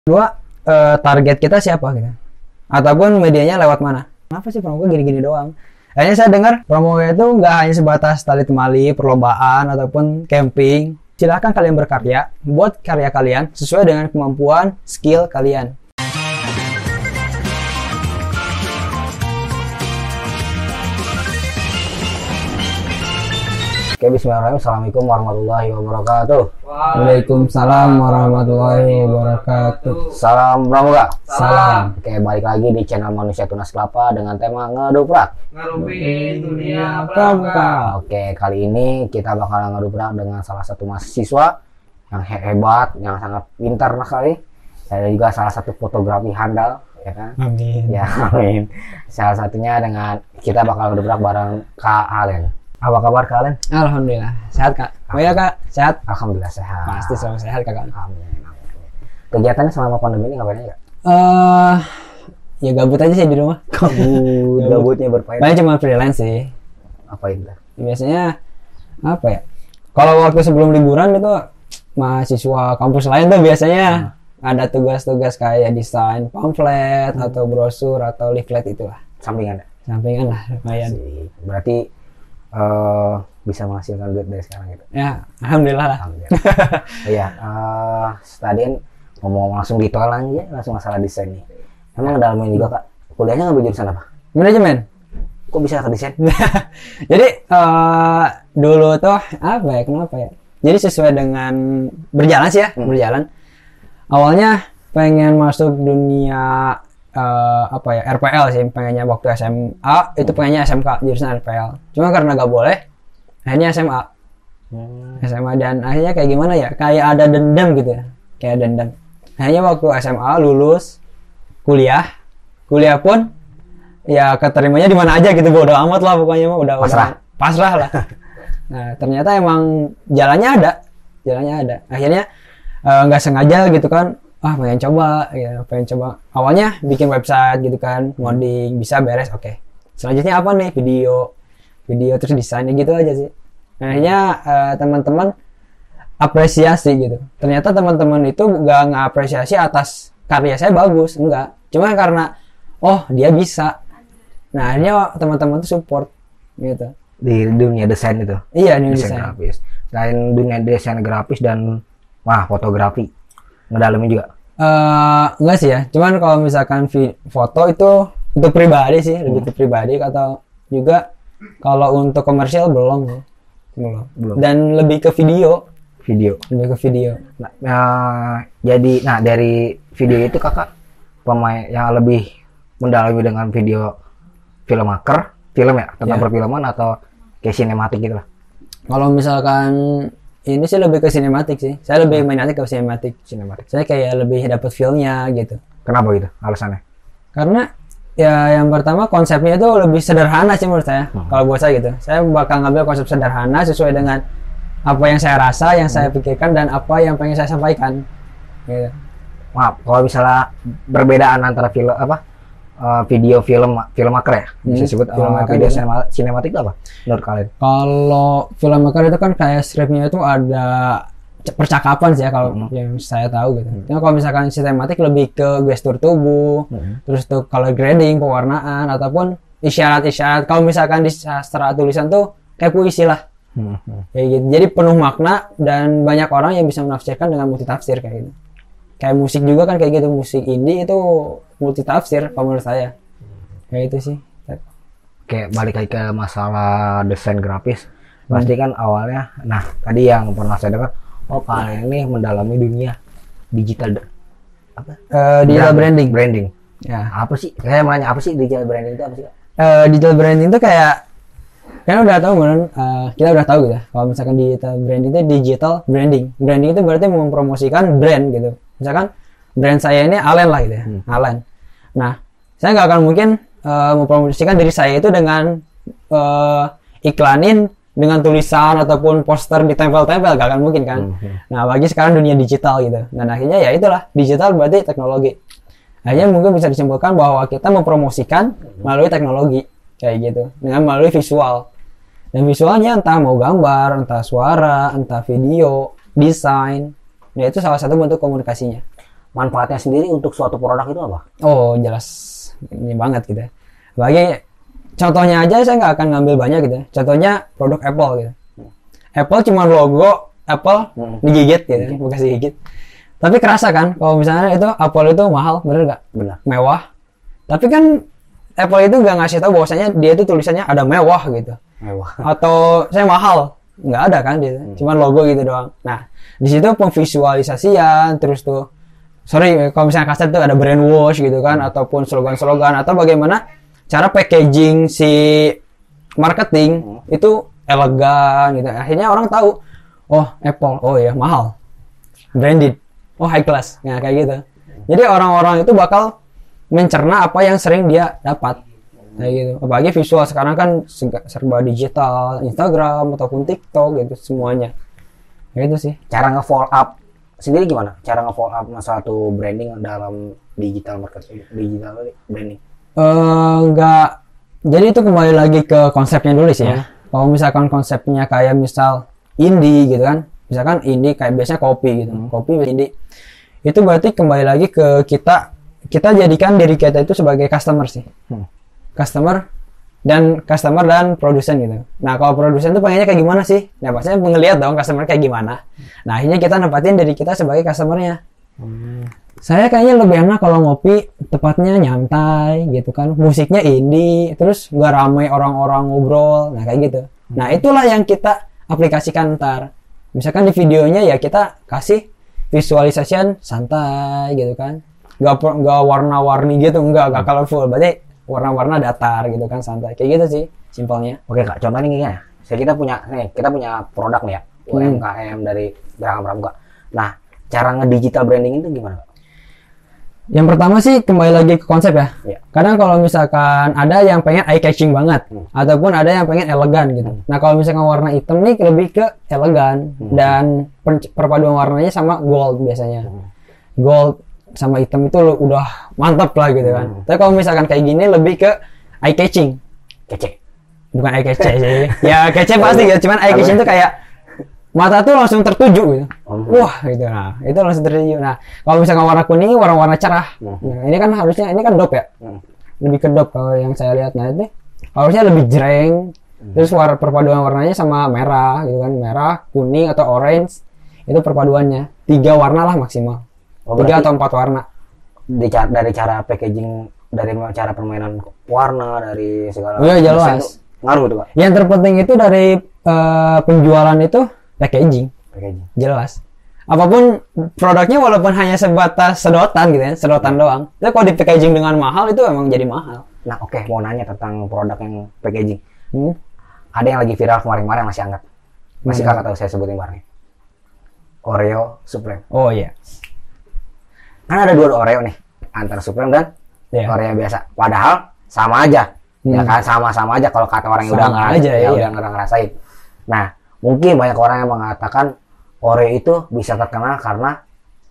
Dua, target kita siapa gitu, ataupun medianya lewat mana. Kenapa sih promo gini-gini doang? Akhirnya saya dengar promo itu nggak hanya sebatas tali temali, perlombaan ataupun camping. Silahkan kalian berkarya, buat karya kalian sesuai dengan kemampuan, skill kalian. Oke, bismillahirrahmanirrahim. Assalamualaikum warahmatullahi wabarakatuh. Waalaikumsalam warahmatullahi wabarakatuh. Salam pramuka. Salam. Oke, balik lagi di channel Manusia Tunas Kelapa dengan tema ngeduprak. Ngerupin dunia pramuka. Oke, kali ini kita bakal ngeduprak dengan salah satu mahasiswa yang hebat, yang sangat pintar sekali. Saya juga salah satu fotografi handal, ya kan? Amin. Ya, amin. Salah satunya dengan kita bakal ngeduprak bareng Kak Alen. Apa kabar kalian? Alhamdulillah sehat kak. Oh ya kak, sehat? Alhamdulillah sehat. Pasti selalu sehat kakak. Amin. Kegiatannya selama pandemi ini ngapain aja? Ya gabut aja sih di rumah. Gabutnya berfaedah. Paling cuma freelance sih. Apa itu? Biasanya apa ya? Kalau waktu sebelum liburan itu mahasiswa kampus lain tuh biasanya ada tugas-tugas kayak desain pamflet atau brosur atau leaflet itulah. Sampingan. Sampingan lah lumayan. Berarti bisa menghasilkan duit dari sekarang gitu. Ya, alhamdulillah lah. Iya, tadi kan ngomong langsung detail aja, langsung masalah desain nih. Emang ngedalamin juga kak, kuliahnya ngambil jurusan apa? Manajemen. Kok bisa ke desain? Jadi dulu tuh apa ya, kenapa ya? Jadi sesuai dengan berjalan sih ya, berjalan. Awalnya pengen masuk dunia RPL sih, pengennya waktu SMA itu pengennya SMK jurusan RPL, cuma karena gak boleh akhirnya SMA dan akhirnya kayak gimana ya, kayak ada dendam gitu ya, kayak dendam. Akhirnya waktu SMA lulus kuliah pun ya keterimanya di mana aja gitu, bodo amat lah pokoknya mah udah pasrah lah. Nah ternyata emang jalannya ada akhirnya nggak sengaja gitu kan, pengen coba. Awalnya bikin website gitu kan, ngoding bisa beres, oke. Selanjutnya apa nih, video terus desainnya gitu aja sih. Akhirnya teman-teman apresiasi gitu. Ternyata teman-teman itu gak ngapresiasi atas karya saya bagus, enggak. Cuma karena dia bisa. Nah akhirnya teman-teman tuh support gitu. Di dunia desain itu? Iya, dunia desain grafis. Selain dunia desain grafis dan fotografi, ngedalamin juga? Enggak sih ya, cuman kalau misalkan foto itu untuk pribadi sih, lebih ke pribadi, atau juga kalau untuk komersial belum. Dan lebih ke video. Jadi dari video itu kakak pemain yang lebih mendalami dengan video film ya, tentang perfilman atau kayak sinematik gitu lah? Kalau misalkan ini sih lebih ke sinematik sih. Saya lebih minatnya ke sinematik. Saya kayak lebih dapat feel-nya gitu. Kenapa gitu alasannya? Karena ya yang pertama konsepnya itu lebih sederhana sih menurut saya. Kalau buat saya gitu. Saya bakal ngambil konsep sederhana sesuai dengan apa yang saya rasa, yang saya pikirkan, dan apa yang pengen saya sampaikan. Gitu. Maaf, kalau misalnya perbedaan antara video filmmaker ya, bisa sebut video sinematik itu apa menurut kalian? Kalau filmmaker itu kan kayak scriptnya itu ada percakapan sih ya, kalau yang saya tahu gitu. Nah, kalau misalkan sinematik lebih ke gestur tubuh, terus tuh color grading, pewarnaan, ataupun isyarat-isyarat. Kalau misalkan di sastra tulisan tuh kayak puisi lah, kayak gitu. Jadi penuh makna dan banyak orang yang bisa menafsirkan dengan multitafsir kayak gitu. Kayak musik juga kan kayak gitu, musik indie itu multitafsir kalau menurut saya. Kayak itu sih. Oke, balik lagi ke masalah desain grafis. Pasti kan awalnya, tadi yang pernah saya dengar, kalian ini mendalami dunia digital digital branding. Ya. Apa sih? Saya mau nanya, apa sih digital branding itu apa sih? Digital branding itu kayak kan udah tahu kan, kita udah tahu gitu. Kalau misalkan digital branding itu digital branding. Branding itu berarti mempromosikan brand gitu. Misalkan brand saya ini Alen lah gitu ya, Alen. Nah, saya nggak akan mungkin mempromosikan diri saya itu dengan iklanin dengan tulisan ataupun poster di tempel-tempel, gak akan mungkin kan. Nah, apalagi sekarang dunia digital gitu. Dan akhirnya ya itulah, digital berarti teknologi. Akhirnya mungkin bisa disimpulkan bahwa kita mempromosikan melalui teknologi kayak gitu, dengan melalui visual. Dan visualnya entah mau gambar, entah suara, entah video, desain. Ya itu salah satu bentuk komunikasinya. manfaatnya sendiri untuk suatu produk itu apa? Oh jelas ini banget gitu. Bagi contohnya aja saya nggak akan ngambil banyak gitu. Contohnya produk Apple gitu. Apple cuma logo Apple digigit gitu, bekas digigit. Tapi kerasa kan kalau misalnya itu Apple itu mahal, bener nggak? Benar. Mewah. Tapi kan Apple itu nggak ngasih tahu bahwasanya dia itu tulisannya ada mewah gitu. Mewah. Atau saya mahal, nggak ada kan dia. Cuma logo gitu doang. Nah di situ pemvisualisasian terus tuh. Sorry kalau misalnya kasar tuh ada brand wash gitu kan, ataupun slogan-slogan atau bagaimana cara packaging si marketing itu elegan gitu. Akhirnya orang tahu, oh Apple, oh ya mahal, branded, oh high class, nah kayak gitu. Jadi orang-orang itu bakal mencerna apa yang sering dia dapat, kayak gitu. Apalagi visual sekarang kan serba digital, Instagram ataupun TikTok gitu semuanya. Gitu sih. Cara nge-follow up sendiri gimana? Cara nge-follow up satu branding dalam digital marketing, digital branding? Enggak. Jadi itu kembali lagi ke konsepnya dulu sih ya. Kalau misalkan konsepnya kayak misal indie gitu kan, misalkan indie kayak biasanya kopi gitu, kopi indie. Itu berarti kembali lagi ke kita jadikan diri kita itu sebagai customer sih. Customer dan produsen gitu. Nah kalau produsen tuh pengennya kayak gimana sih? Nah pastinya ngeliat dong customer kayak gimana. Nah akhirnya kita nempatin diri kita sebagai customernya. Saya kayaknya lebih enak kalau ngopi tepatnya nyantai gitu kan, musiknya indie, terus nggak ramai orang-orang ngobrol, nah kayak gitu. Nah itulah yang kita aplikasikan ntar. Misalkan di videonya ya kita kasih visualisasian santai gitu kan, nggak warna-warni gitu, nggak colorful, berarti warna-warna datar gitu kan, santai kayak gitu sih simpelnya. Oke Kak, contohnya nih ya. Kita punya produk nih ya, UMKM dari Gerakan Pramuka. Nah, cara nge-digital branding itu gimana Kak? Yang pertama sih kembali lagi ke konsep ya. Kadang kalau misalkan ada yang pengen eye catching banget, ataupun ada yang pengen elegan gitu. Nah kalau misalkan warna hitam nih lebih ke elegan dan perpaduan warnanya sama gold biasanya. Gold sama hitam itu udah mantap lah gitu kan. Tapi kalau misalkan kayak gini lebih ke eye catching. Kece. Bukan eye catching sih. Ya kece pasti gitu. Cuman eye catching itu kayak mata tuh langsung tertuju gitu. Wah gitu. Nah itu langsung tertuju. Nah kalau misalkan warna kuning warna cerah. Nah, ini kan harusnya ini kan dop ya. Lebih ke dop kalau yang saya lihat. Nah ini harusnya lebih jreng. Terus perpaduan warnanya sama merah gitu kan. Merah, kuning atau orange. Itu perpaduannya. 3 warna lah maksimal. 3 atau 4 warna. Dari cara packaging, dari cara permainan warna, dari segala. Iya jelas. Ngaruh tuh Kak. Yang terpenting itu dari penjualan itu packaging. Jelas. Apapun produknya walaupun hanya sebatas sedotan gitu ya, sedotan doang. Tapi kalau di packaging dengan mahal itu emang jadi mahal. Nah oke, mau nanya tentang produk yang packaging. Ada yang lagi viral kemarin-kemarin masih hangat. Masih Kakak tahu saya sebutin barangnya? Oreo Supreme. Oh iya. Kan ada 2 Oreo nih, antara Supreme dan Oreo biasa. Padahal sama aja. Ya kan sama-sama aja kalau kata orang yang udah ngerasain. Nah, mungkin banyak orang yang mengatakan Oreo itu bisa terkenal karena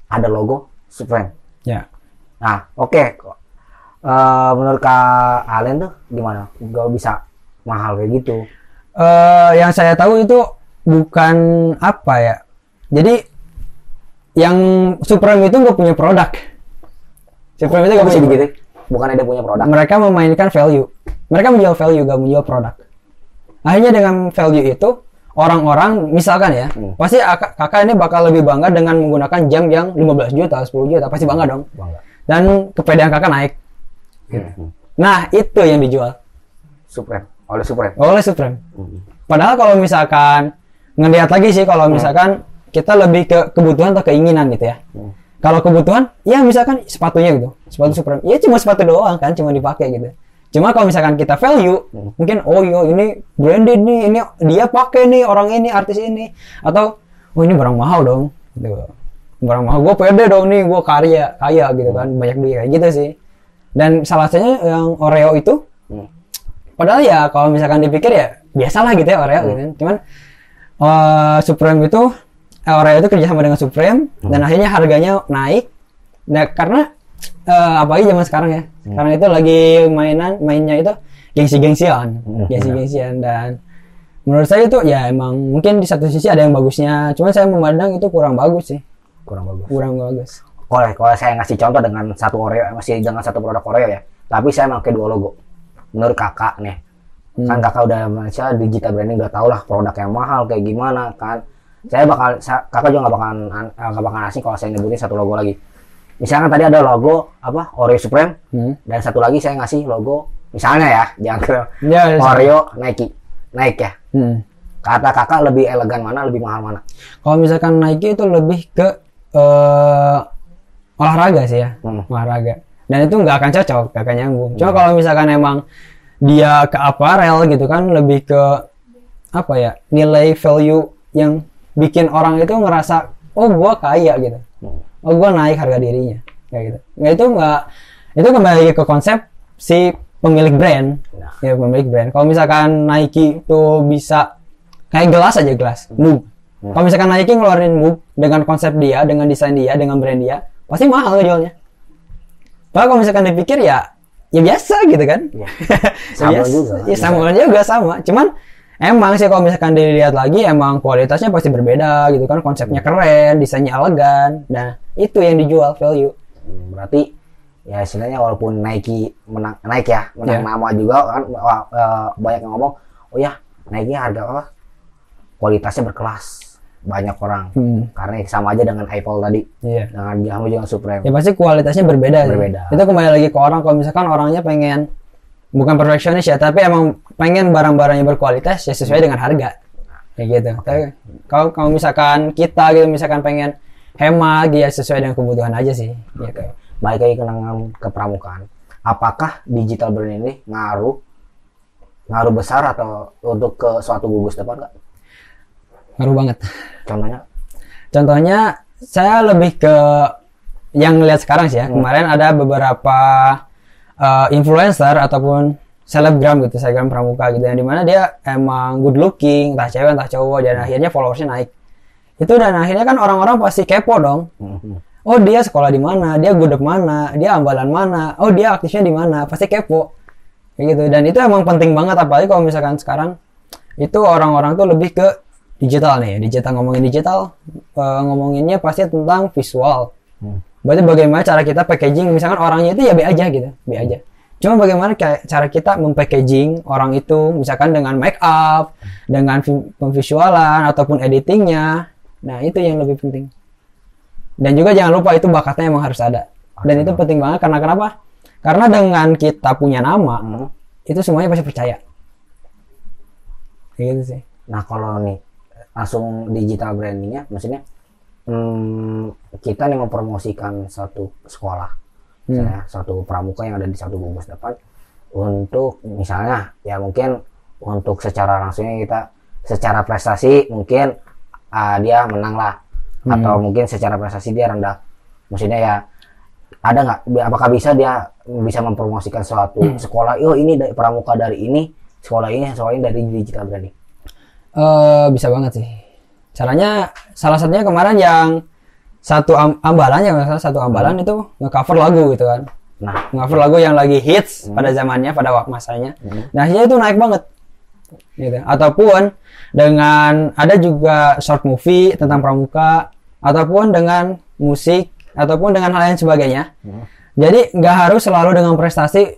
ada logo Supreme. Ya. Nah, oke. Menurut Kak Alen tuh gimana? Gak bisa mahal kayak gitu? Yang saya tahu itu bukan apa ya. Jadi yang Supreme itu nggak punya produk. Supreme itu nggak punya gitu. Bukan ada punya produk. Mereka memainkan value. Mereka menjual value, gak menjual produk. Akhirnya dengan value itu orang-orang misalkan ya, pasti kakak ini bakal lebih bangga dengan menggunakan jam yang 15 juta, 10 juta, pasti bangga dong. Bangga. Dan kepedean kakak naik. Nah, itu yang dijual. Supreme, oleh Supreme. Oleh Supreme. Padahal kalau misalkan ngelihat lagi sih, kalau misalkan kita lebih ke kebutuhan atau keinginan gitu ya. Kalau kebutuhan, ya misalkan sepatunya gitu, sepatu Supreme, ya cuma sepatu doang kan, cuma dipakai gitu. Cuma kalau misalkan kita value, mungkin oh iya ini branded nih, ini dia pakai nih orang ini, artis ini, atau oh ini barang mahal dong, gitu. Barang mahal, gue pede dong nih, gue kaya gitu kan, banyak duit kayak gitu sih. Dan salah satunya yang Oreo itu, padahal ya kalau misalkan dipikir ya biasalah gitu ya Oreo gitu. Cuman Supreme itu Oreo itu kerjasama dengan Supreme dan akhirnya harganya naik. Nah karena apalagi zaman sekarang ya, karena itu lagi mainnya itu gengsi-gengsian dan menurut saya itu ya emang mungkin di satu sisi ada yang bagusnya, cuman saya memandang itu kurang bagus sih. Kurang bagus. kalau saya ngasih contoh dengan satu Oreo, masih dengan satu produk Oreo ya, tapi saya pakai 2 logo. Menurut kakak nih, kan kakak udah Malaysia digital branding, udah tau lah produk yang mahal kayak gimana kan. Kakak juga nggak bakalan asing kalau saya nyebutin satu logo lagi. Misalkan tadi ada logo apa Oreo Supreme, dan satu lagi saya ngasih logo misalnya ya, jangan ke Oreo Nike ya. Kata kakak lebih elegan mana, lebih mahal mana? Kalau misalkan Nike itu lebih ke olahraga sih ya, olahraga. Dan itu nggak akan cocok, nggak akan nyambung. Cuma kalau misalkan emang dia ke apparel gitu kan, lebih ke apa ya, nilai value yang bikin orang itu ngerasa, oh gua kaya gitu, oh gua naik harga dirinya, kayak gitu. Nah itu kembali lagi ke konsep si pemilik brand, ya pemilik brand. Kalau misalkan Nike itu bisa kayak gelas aja, gelas mug. Kalau misalkan Nike ngeluarin mug dengan konsep dia, dengan desain dia, dengan brand dia, pasti mahal jualnya. Padahal kalau misalkan dipikir ya biasa gitu kan. Sama juga sama. Cuman emang sih kalau misalkan dilihat lagi emang kualitasnya pasti berbeda gitu kan. Konsepnya keren, desainnya elegan. Nah, itu yang dijual value. Berarti ya istilahnya walaupun Nike menang nama juga kan, banyak yang ngomong, oh ya Nike harga apa? Kualitasnya berkelas. Banyak orang karena sama aja dengan Apple tadi, dengan juga Supreme. Ya pasti kualitasnya berbeda. Itu kembali lagi ke orang. Kalau misalkan orangnya pengen bukan perfeksionis ya, tapi emang pengen barang-barangnya berkualitas ya sesuai dengan harga, kayak gitu. Okay. Kalau misalkan kita gitu misalkan pengen hemat ya sesuai dengan kebutuhan aja sih. Gitu. Balik lagi ke pramukaan. Apakah digital brand ini ngaruh besar atau untuk ke suatu gugus depan nggak? Ngaruh banget. Contohnya saya lebih ke yang lihat sekarang sih ya. Kemarin ada beberapa influencer ataupun selebgram gitu, selebgram pramuka gitu, yang dimana dia emang good looking, entah cewek entah cowok, dan akhirnya followersnya naik. Itu dan akhirnya kan orang-orang pasti kepo dong. Oh dia sekolah di mana, dia gudeg mana, dia ambalan mana, oh dia aktifnya di mana, pasti kepo. Kayak gitu. Dan itu emang penting banget, apalagi kalau misalkan sekarang itu orang-orang tuh lebih ke digital nih, ngomonginnya pasti tentang visual. Berarti bagaimana cara kita packaging, misalkan orangnya itu ya B aja gitu, B aja. Cuma bagaimana cara kita mempackaging orang itu, misalkan dengan make up, dengan pemvisualan ataupun editingnya. Nah itu yang lebih penting. Dan juga jangan lupa itu bakatnya emang harus ada. Dan itu penting banget karena kenapa? Karena dengan kita punya nama, itu semuanya pasti percaya. Kayak gitu sih. Nah kalau nih langsung digital brandingnya, maksudnya kita nih mempromosikan satu sekolah, misalnya satu pramuka yang ada di satu gugus depan, untuk misalnya ya mungkin untuk secara langsungnya kita secara prestasi mungkin dia menang lah, atau mungkin secara prestasi dia rendah, maksudnya ya ada nggak, apakah bisa dia bisa mempromosikan suatu sekolah, ini dari pramuka dari ini, sekolah ini dari digital branding? Bisa banget sih. Caranya salah satunya kemarin yang satu ambalan itu nge-cover lagu gitu kan. Nah, nge-cover lagu yang lagi hits pada zamannya, pada masanya. Nah, itu naik banget. Gitu. Ataupun dengan ada juga short movie tentang pramuka, ataupun dengan musik, ataupun dengan hal lain sebagainya. Jadi nggak harus selalu dengan prestasi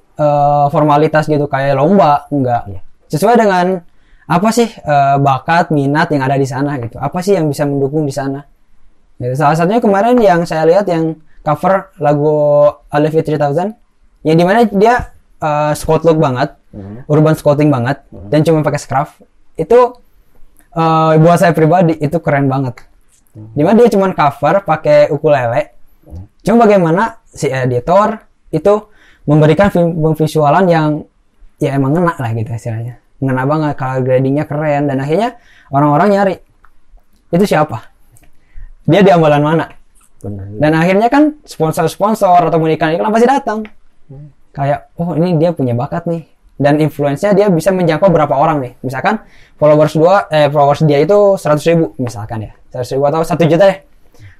formalitas gitu kayak lomba, enggak. Sesuai dengan apa sih bakat, minat yang ada di sana gitu. Apa sih yang bisa mendukung di sana? Gitu. Salah satunya kemarin yang saya lihat yang cover lagu Alive 3000, yang dimana dia scout look banget, urban scouting banget, dan cuma pakai scarf. Itu buat saya pribadi itu keren banget. Dimana dia cuma cover pakai ukulele. Cuma bagaimana si editor itu memberikan visualan yang ya emang ngena lah gitu istilahnya. Ngena banget, color gradingnya keren, dan akhirnya orang-orang nyari itu siapa, dia di ambalan mana. Dan akhirnya kan sponsor atau iklan pasti datang, kayak oh ini dia punya bakat nih, dan influence-nya dia bisa menjangkau berapa orang nih, misalkan followers dia itu 100.000 misalkan ya, 100.000 atau 1 juta deh,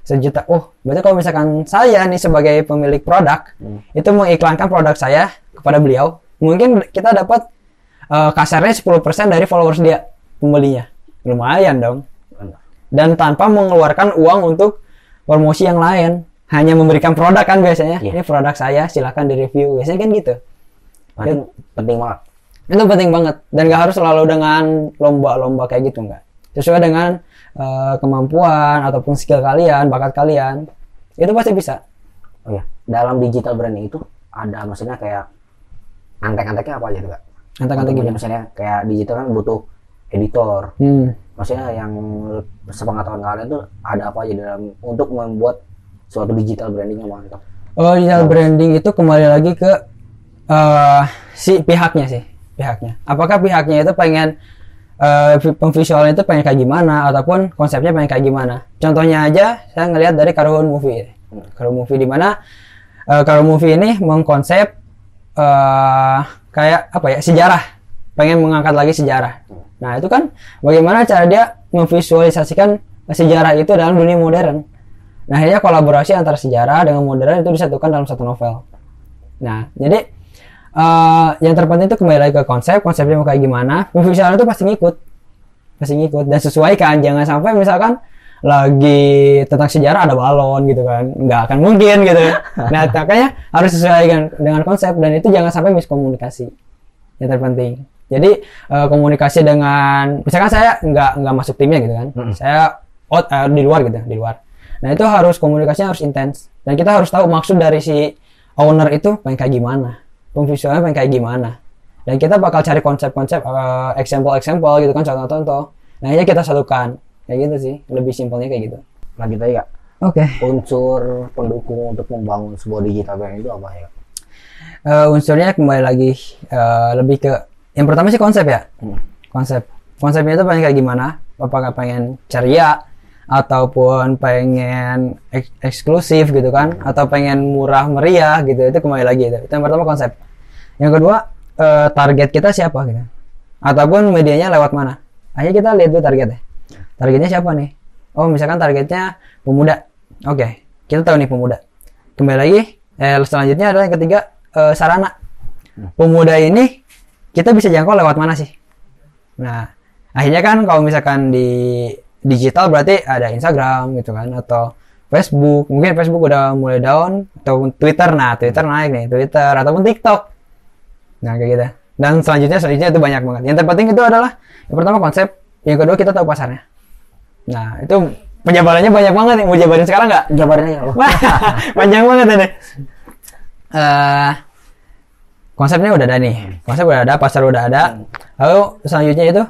1 juta. Oh berarti kalau misalkan saya nih sebagai pemilik produk itu mengiklankan produk saya kepada beliau, mungkin kita dapat kasarnya 10% dari followers dia, pembelinya. Lumayan dong. Dan tanpa mengeluarkan uang untuk promosi yang lain, hanya memberikan produk kan biasanya. Ini produk saya, silakan di-review. Biasanya kan gitu. Itu penting banget. Itu penting banget dan gak harus selalu dengan lomba-lomba kayak gitu, enggak. Sesuai dengan kemampuan ataupun skill kalian, bakat kalian, itu pasti bisa. Oh ya, dalam digital branding itu ada maksudnya kayak antek-anteknya apa aja tuh, Kak? Antek-antek gimana? Misalnya kayak digital kan butuh editor. Maksudnya yang sepengetahuan kalian tuh ada apa aja dalam untuk membuat suatu digital branding yang mantap? Oh, digital branding itu kembali lagi ke si pihaknya. Apakah pihaknya itu pengen pemvisualnya itu pengen kayak gimana ataupun konsepnya pengen kayak gimana? Contohnya aja saya ngelihat dari Karuhun Movie. Karuhun Movie di mana Karuhun Movie ini mengkonsep kayak apa ya, sejarah, pengen mengangkat lagi sejarah. Nah itu kan bagaimana cara dia memvisualisasikan sejarah itu dalam dunia modern. Nah akhirnya kolaborasi antara sejarah dengan modern itu disatukan dalam satu novel. Nah jadi yang terpenting itu kembali lagi ke konsepnya mau kayak gimana, visualnya itu pasti ngikut dan sesuaikan. Jangan sampai misalkan lagi tentang sejarah ada balon gitu kan, nggak akan mungkin gitu. Nah makanya harus sesuaikan dengan konsep dan itu jangan sampai miskomunikasi, yang terpenting. Jadi komunikasi dengan misalkan saya nggak masuk timnya gitu kan, saya di luar. Nah itu harus komunikasinya harus intens dan kita harus tahu maksud dari si owner itu pengen kayak gimana, visualnya pengen kayak gimana, dan kita bakal cari konsep-konsep example gitu kan, contoh-contoh. Nah ini kita satukan kayak gitu sih, lebih simpelnya kayak gitu. Lanjut aja. Oke. Unsur pendukung untuk membangun sebuah digital brand itu apa ya? Unsurnya kembali lagi lebih ke yang pertama sih konsep ya. Konsepnya itu pengen kayak gimana? Apakah pengen ceria ataupun pengen eksklusif gitu kan, atau pengen murah meriah gitu? Itu kembali lagi itu yang pertama, konsep. Yang kedua target kita siapa gitu, ataupun medianya lewat mana. Akhirnya kita lihat dulu targetnya siapa nih. Oh misalkan targetnya pemuda, oke, kita tahu nih pemuda. Kembali lagi selanjutnya adalah yang ketiga, sarana. Pemuda ini kita bisa jangkau lewat mana sih. Nah akhirnya kan kalau misalkan di digital berarti ada Instagram gitu kan, atau Facebook. Mungkin Facebook udah mulai down, atau Twitter. Nah Twitter naik nih, Twitter ataupun TikTok. Nah kayak gitu. Dan selanjutnya itu banyak banget. Yang terpenting itu adalah yang pertama konsep, yang kedua kita tahu pasarnya. Nah itu penjabarannya banyak banget nih. Mau jabarin sekarang nggak? Jabarin aja. Panjang banget ini. Konsepnya udah ada nih, konsep udah ada, pasar udah ada. Lalu selanjutnya itu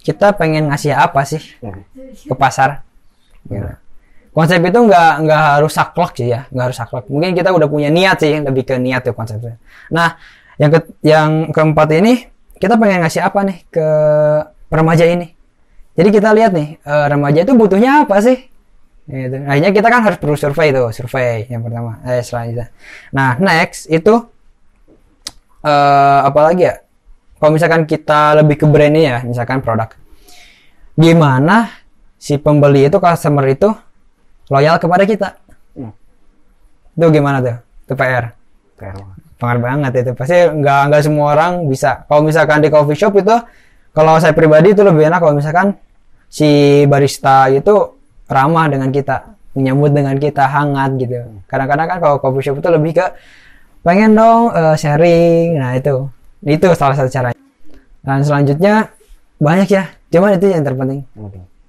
kita pengen ngasih apa sih ke pasar? Gitu. Konsep itu nggak harus saklek sih ya, nggak harus saklek. Mungkin kita udah punya niat sih, lebih ke niat tuh konsepnya. Nah yang keempat ini kita pengen ngasih apa nih ke remaja ini. Jadi kita lihat nih remaja itu butuhnya apa sih? Gitu. Akhirnya kita kan harus perlu survei yang pertama. Selanjutnya. Nah next itu apalagi ya? Kalau misalkan kita lebih ke brand ya, misalkan produk. Gimana si pembeli itu, customer itu loyal kepada kita? Itu gimana tuh? Itu PR banget itu. Pasti nggak semua orang bisa. Kalau misalkan di coffee shop itu, kalau saya pribadi itu lebih enak kalau misalkan si barista itu ramah dengan kita, menyambut dengan kita, hangat gitu. Kadang-kadang kan kalau coffee shop itu lebih ke pengen dong sharing. Nah itu salah satu caranya. Dan selanjutnya banyak ya, cuman itu yang terpenting.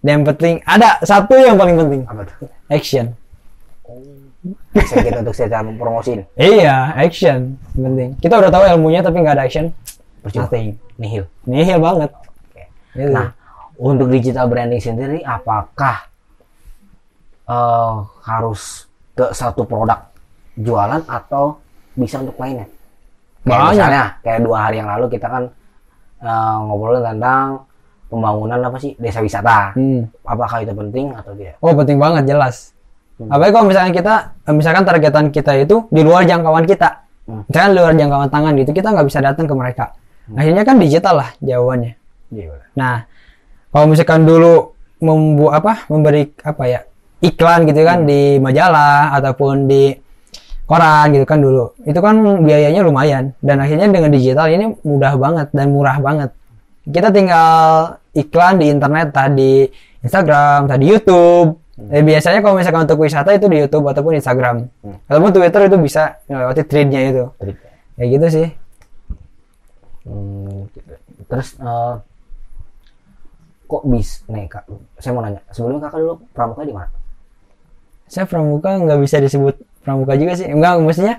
Dan yang penting ada satu yang paling penting. Apa tuh? Action. Bisa kita untuk secara mempromosiin. Iya, action penting. Kita udah tahu ilmunya tapi nggak ada action, nothing. Nihil banget. Okay. Nah, untuk digital branding sendiri, apakah harus ke satu produk jualan atau bisa untuk lainnya? Kayak misalnya kayak 2 hari yang lalu kita kan ngobrolin tentang pembangunan apa sih, desa wisata. Apakah itu penting atau tidak? Oh penting banget, jelas. Apalagi kalau misalkan targetan kita itu di luar jangkauan kita, misalkan di luar jangkauan tangan gitu, kita nggak bisa datang ke mereka. Akhirnya kan digital lah jawabannya. Nah kalau misalkan dulu memberi iklan gitu kan di majalah ataupun di koran gitu kan dulu, itu kan biayanya lumayan, dan akhirnya dengan digital ini mudah banget dan murah banget. Kita tinggal iklan di internet, tadi Instagram, tadi YouTube, Biasanya kalau misalkan untuk wisata itu di YouTube ataupun Instagram. Ataupun Twitter itu bisa melewati thread-nya itu. Kayak gitu sih. Terus kok bisa nih Kak? Saya mau nanya, sebelumnya Kakak dulu pramuka di mana? Saya pramuka nggak bisa disebut pramuka juga sih. Enggak, maksudnya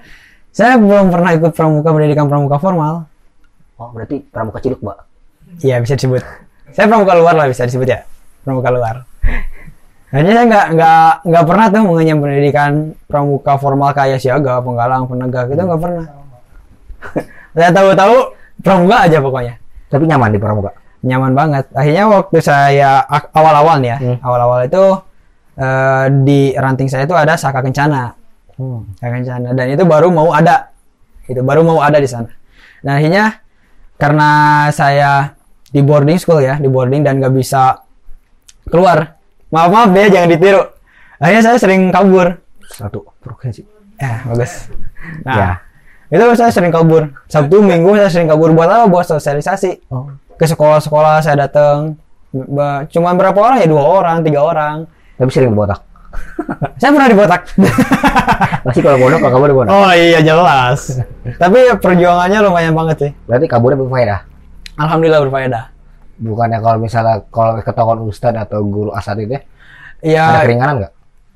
saya belum pernah ikut pramuka, pendidikan pramuka formal. Oh, berarti pramuka Ciduk, Mbak? Iya, bisa disebut. Saya pramuka luar lah bisa disebut ya. Pramuka luar. Hanya saya nggak pernah tuh mengenyam pendidikan pramuka formal kayak siaga, penggalang, penegak itu nggak pernah. Saya tahu-tahu pramuka aja pokoknya. Tapi nyaman di pramuka? Nyaman banget. Akhirnya waktu saya awal-awal nih ya, awal-awal itu di ranting saya itu ada Saka Kencana. Saka Kencana, dan itu baru mau ada. Itu baru mau ada di sana. Nah, akhirnya karena saya di boarding school ya, di boarding dan nggak bisa keluar. Maaf deh, jangan ditiru. Akhirnya saya sering kabur. Satu provinsi. Ya, bagus. Nah, itu saya sering kabur. Sabtu, Minggu saya sering kabur. Buat apa? Buat sosialisasi. Ke sekolah-sekolah saya datang. Cuma berapa orang ya? 2 orang, 3 orang. Tapi sering dibotak. Saya pernah dibotak. Masih kalau bodoh, kalau kamu dibotak. Oh iya, jelas. Tapi perjuangannya lumayan banget sih. Berarti kaburnya berfaedah? Alhamdulillah berfaedah. Bukannya kalau misalnya kalau ketahuan ustadz atau guru asat itu ya, ada keringanan nggak?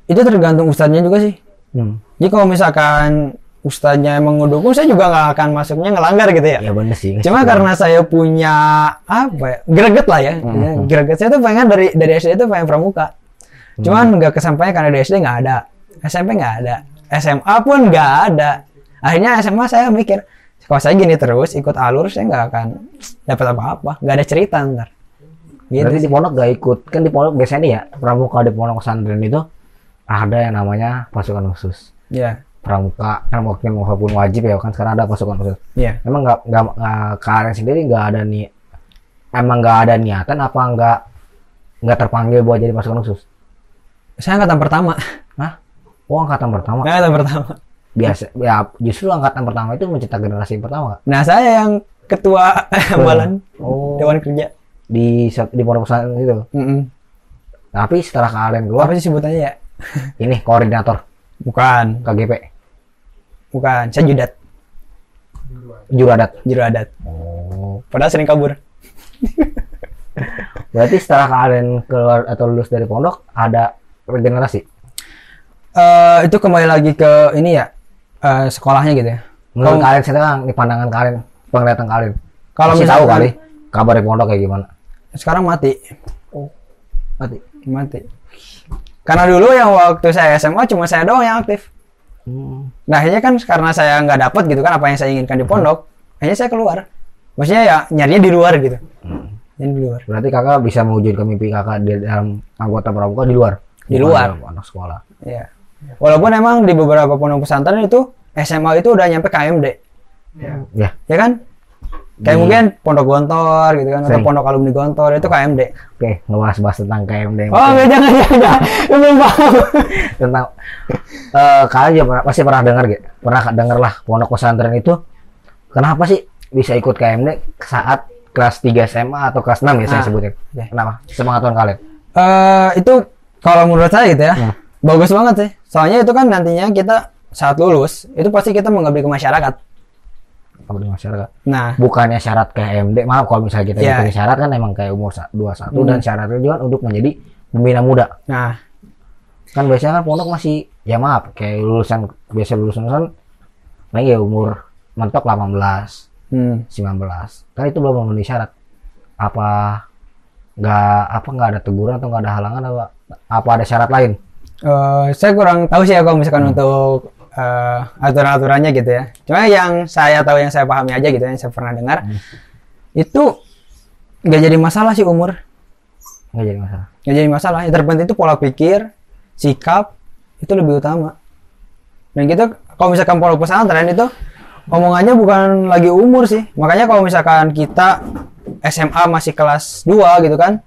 Itu tergantung ustadznya juga sih. Jadi kalau misalkan ustadznya emang ngedukung, saya juga nggak akan masuknya ngelanggar gitu ya. Ya bener sih. Cuma karena saya punya apa ya, greget lah ya. Greget saya tuh pengen dari SD itu pengen pramuka. Cuman nggak kesampaian karena dari SD nggak ada, SMP nggak ada, SMA pun nggak ada. Akhirnya SMA saya mikir, kalau saya gini terus ikut alur, saya nggak akan dapat apa-apa, nggak ada cerita ntar. Gitu. Berarti di pondok nggak ikut, kan di pondok biasanya nih ya, pramuka di pondok pesantren itu ada yang namanya pasukan khusus. Iya. Pramuka kan mungkin walaupun wajib ya kan sekarang ada pasukan khusus. Iya. Emang nggak kalian sendiri nggak ada nih, emang nggak ada niatan apa nggak terpanggil buat jadi pasukan khusus? Saya angkatan pertama. Hah? Oh, angkatan pertama. Angkatan pertama. Biasa ya, justru angkatan pertama itu mencetak generasi pertama. Nah, saya yang ketua hambalan dewan kerja di pondok pesantren itu. Tapi setelah kalian keluar, apa sih sebutannya ya? Ini koordinator. Bukan. KGP. Bukan, saya judat. Juru adat. Oh. Padahal sering kabur. Berarti setelah kalian keluar atau lulus dari pondok ada regenerasi? Itu kembali lagi ke ini ya, sekolahnya gitu ya. Menurut kalian sekarang, di pandangan kalian, penglihatan kalian, kalau masih tahu kali kabar di pondok kayak gimana? Sekarang mati. Oh, mati. Karena dulu yang waktu saya SMA cuma saya doang yang aktif. Nah, akhirnya kan karena saya nggak dapat gitu kan apa yang saya inginkan di pondok, akhirnya saya keluar. Maksudnya ya nyarinya di luar gitu. Yang di luar. Berarti kakak bisa mewujudkan mimpi kakak di dalam anggota pramuka di luar? Di luar. Anak sekolah. Iya. Walaupun emang di beberapa pondok pesantren itu SMA itu udah nyampe KMD. Ya. Ya kan? Kayak mungkin pondok Gontor gitu kan, atau pondok alumni Gontor itu KMD. Oke, ngebahas tentang KMD. Oh, enggak, jangan. Belum paham. Tentang kalian juga pasti pernah dengar gitu. Pernah dengar lah pondok pesantren itu kenapa sih bisa ikut KMD saat kelas 3 SMA atau kelas 6 ya saya sebutin. Kenapa? Sepengetahuan kalian. Itu kalau menurut saya gitu ya. Bagus banget sih. Soalnya itu kan nantinya kita saat lulus, itu pasti kita mengabdi ke masyarakat. Di masyarakat. Nah, bukannya syarat KMD, maaf kalau misalnya kita punya syarat kan emang kayak umur 21 dan syaratnya juga untuk menjadi pembina muda. Nah, kan biasanya kan pondok masih ya maaf kayak lulusan lagi ya umur mentok 18, 19. Kan itu belum memenuhi syarat. Apa nggak ada teguran atau nggak ada halangan apa ada syarat lain? Saya kurang tahu sih ya kalau misalkan untuk aturan-aturannya gitu ya. Cuma yang saya tahu, yang saya pahami aja gitu, yang saya pernah dengar itu nggak jadi masalah sih umur. Nggak jadi masalah. Nggak jadi masalah. Yang terpenting itu pola pikir, sikap itu lebih utama. Dan gitu kalau misalkan pondok pesantren itu omongannya bukan lagi umur sih. Makanya kalau misalkan kita SMA masih kelas 2 gitu kan,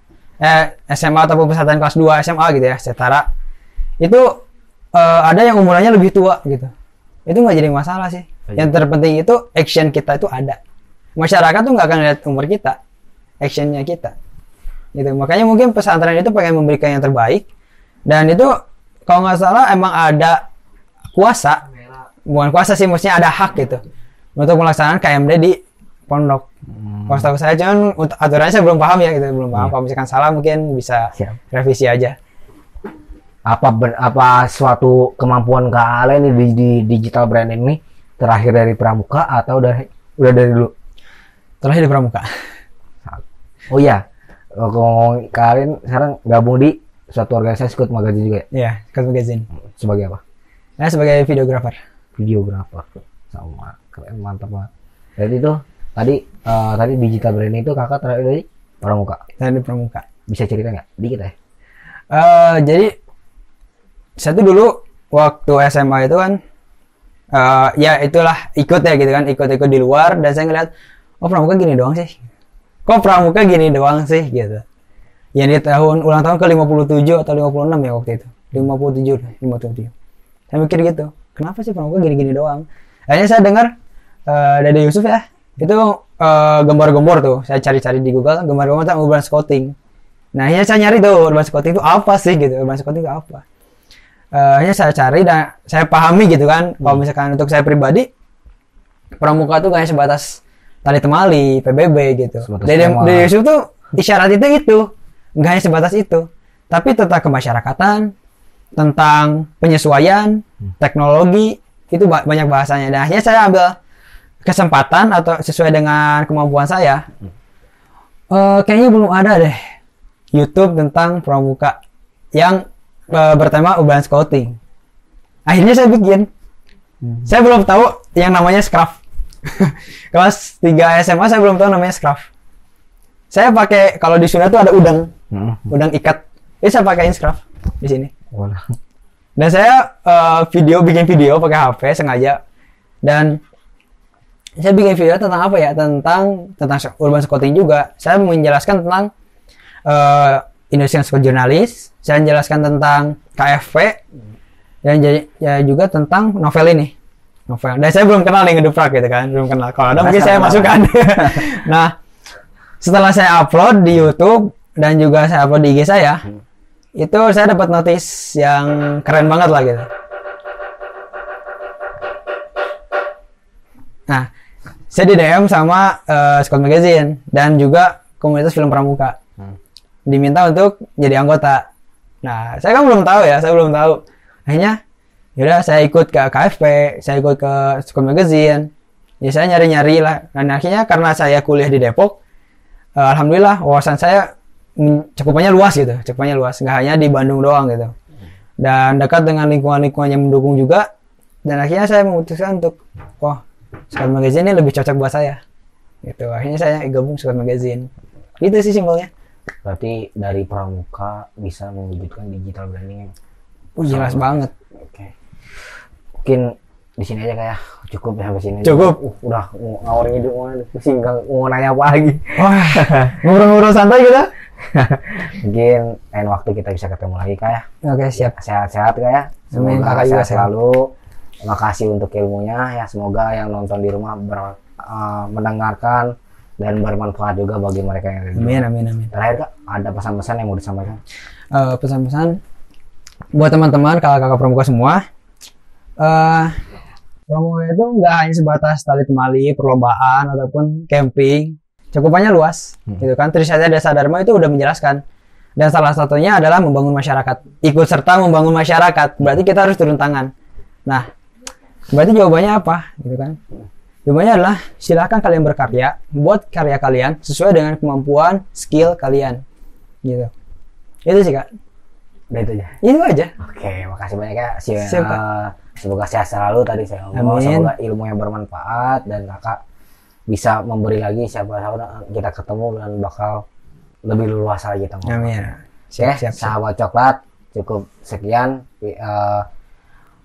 SMA ataupun pesantren kelas 2 SMA gitu ya, setara itu ada yang umurannya lebih tua gitu. Itu nggak jadi masalah sih. Yang terpenting itu action kita itu ada. Masyarakat tuh nggak akan lihat umur kita, actionnya kita. Gitu. Makanya mungkin pesantren itu pengen memberikan yang terbaik Dan itu kalau nggak salah emang ada kuasa, bukan kuasa sih, maksudnya ada hak gitu untuk melaksanakan KMD di pondok. Kalau tahu saya, cuman aturannya saya belum paham ya gitu, belum paham. Kalau misalkan salah mungkin bisa revisi aja. Apa suatu kemampuan Kak Ale nih di digital branding ini terakhir dari Pramuka atau udah dari dulu? Terakhir di Pramuka. Oh iya, kalau kalian sekarang gabung di suatu organisasi Skut Magazine juga ya? Iya, Skut Magazine. Sebagai apa? Saya sebagai videografer. Sama, keren, mantap banget. Jadi itu tadi digital branding itu kakak terakhir dari Pramuka. Dari Pramuka. Bisa cerita nggak? Dikit ya. Jadi saya tuh dulu waktu SMA itu kan, ya itulah ikut ya gitu kan, ikut di luar, dan saya ngeliat, oh Pramuka gini doang sih. Kok Pramuka gini doang sih gitu. Yang di ulang tahun ke 57 atau 56 ya waktu itu. 57. Saya mikir gitu, kenapa sih Pramuka gini-gini doang? Akhirnya saya dengar Dede Yusuf ya, itu gembar-gembor tuh. Saya cari-cari di Google, gembar-gembor tentang urban scouting. Nah, akhirnya saya nyari tuh urban scouting itu apa sih gitu. Urban scouting itu apa? Akhirnya saya cari dan saya pahami gitu kan. Kalau misalkan untuk saya pribadi, Pramuka tuh kayak sebatas tali temali, PBB gitu. Dede Yusuf tuh isyarat itu, nggak hanya sebatas itu, tapi tentang kemasyarakatan, tentang penyesuaian, teknologi, itu banyak bahasanya. Dan akhirnya saya ambil kesempatan atau sesuai dengan kemampuan saya. Kayaknya belum ada deh YouTube tentang Pramuka yang bertema urban scouting. Akhirnya saya bikin. Saya belum tahu yang namanya Scraft. Kelas 3 SMA saya belum tahu namanya Scraft. Saya pakai, kalau di Sunda tuh ada udang ikat. Jadi saya pakaiin Scraft di sini. Dan saya bikin video pakai HP sengaja. Dan saya bikin video tentang apa ya? Tentang urban scouting juga. Saya menjelaskan tentang Indonesian Scout Journalist. Saya menjelaskan tentang KFP dan juga tentang novel ini. Dan saya belum kenal nih Ngeduprak gitu kan, belum kenal. Kalau ada mungkin saya masukkan. Nah, setelah saya upload di YouTube dan juga saya upload di IG saya, itu saya dapat notis yang keren banget lah gitu. Nah, saya di DM sama Skut Magazine dan juga komunitas film Pramuka. Diminta untuk jadi anggota. Nah, saya kan belum tahu ya, Akhirnya, yaudah saya ikut ke KFP, saya ikut ke Skut Magazine. Ya saya nyari-nyari lah. Dan akhirnya karena saya kuliah di Depok, alhamdulillah wawasan saya cakupannya luas gitu, nggak hanya di Bandung doang gitu. Dan dekat dengan lingkungan-lingkungan yang mendukung juga. Dan akhirnya saya memutuskan untuk, Skut Magazine ini lebih cocok buat saya. Gitu. Akhirnya saya gabung Skut Magazine. Gitu sih simpelnya. Berarti dari Pramuka bisa mewujudkan digital branding yang jelas banget. Oke. Mungkin di sini aja kayak cukup ya sampai sini. Cukup. Udah ngawurin hidup pusing mau nanya apa lagi. Wah, ngobrol-ngobrol santai gitu. Mungkin lain waktu kita bisa ketemu lagi kayak. Oke, siap. Sehat-sehat kayak. Semoga kakak juga selalu. Terima kasih untuk ilmunya ya. Semoga yang nonton di rumah mendengarkan dan bermanfaat juga bagi mereka yang ada di rumah. Amin. Terakhir Kak, ada pesan-pesan yang mau disampaikan? Pesan-pesan buat teman-teman kakak-kakak Pramuka semua. Pramuka itu nggak hanya sebatas tali temali, perlombaan ataupun camping, cakupannya luas, gitu kan. Trisatya Desa Dharma itu udah menjelaskan, dan salah satunya adalah membangun masyarakat, ikut serta membangun masyarakat. Berarti kita harus turun tangan. Nah, berarti jawabannya apa, gitu kan? Jawabannya adalah silakan kalian berkarya, buat karya kalian sesuai dengan kemampuan, skill kalian, gitu. Itu sih Kak. Udah itu aja. Itu aja. Oke, makasih banyak ya. Semoga sehat selalu tadi saya ngomong. Semoga ilmu yang bermanfaat dan kakak bisa memberi lagi, siapa tahu kita ketemu dan bakal lebih luas lagi kita ngomong. Amin. Siap. Sahabat coklat, cukup sekian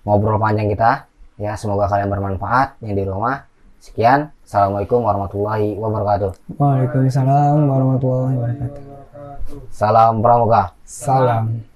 ngobrol panjang kita. Ya, semoga kalian bermanfaat yang di rumah. Sekian. Assalamualaikum warahmatullahi wabarakatuh. Waalaikumsalam warahmatullahi wabarakatuh. Salam Pramuka. Salam.